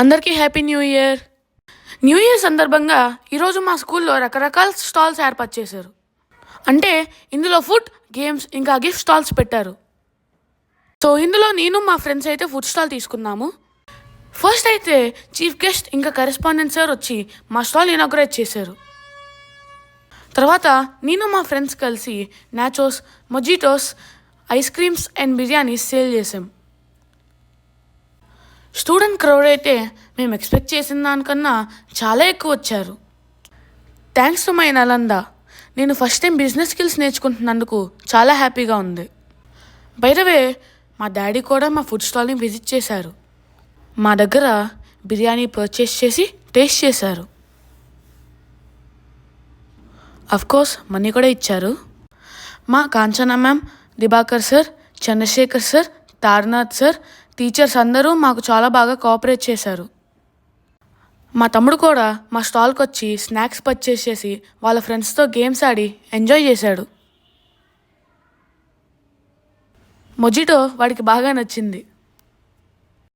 అందరికీ happy new year. New year సందర్భంగా ఈరోజు మా స్కూల్లో రకరకాల స్టాల్స్ ఏర్పాటు చేశారు. అంటే ఇందులో ఫుడ్, గేమ్స్ ఇంకా గిఫ్ట్ స్టాల్స్ పెట్టారు. సో ఇందులో నేను మా ఫ్రెండ్స్ అయితే ఫుడ్ స్టాల్ తీసుకున్నాము. ఫస్ట్ అయితే చీఫ్ గెస్ట్ ఇంకా కరెస్పాండెంట్ సార్ వచ్చి మా స్టాల్ ఇనాగ్రేట్ చేశారు. తర్వాత నేను మా ఫ్రెండ్స్ కలిసి nachos, mojitos, ice creams and biryanis sale చేసాం. స్టూడెంట్ క్రౌడ్ అయితే మేము ఎక్స్పెక్ట్ చేసిన దానికన్నా చాలా ఎక్కువ వచ్చారు. Thanks to my Nalanda. నేను ఫస్ట్ టైం బిజినెస్ స్కిల్స్ నేర్చుకుంటున్నందుకు చాలా హ్యాపీగా ఉంది. బై ద వే, మా డాడీ కూడా మా ఫుడ్ స్టాల్ని విజిట్ చేశారు. మా దగ్గర బిర్యానీ పర్చేస్ చేసి టేస్ట్ చేశారు. కోర్స్ మనీ కూడా ఇచ్చారు. మా Kanchana ma'am, Dibakar sir, Chandrashekar sir, Taranath sir, teachers అందరూ మాకు చాలా బాగా కోఆపరేట్ చేశారు. మా తమ్ముడు కూడా మా స్టాల్కి వచ్చి స్నాక్స్ పర్చేస్ చేసి వాళ్ళ ఫ్రెండ్స్తో గేమ్స్ ఆడి ఎంజాయ్ చేశాడు. మొజిటో వాడికి బాగా నచ్చింది.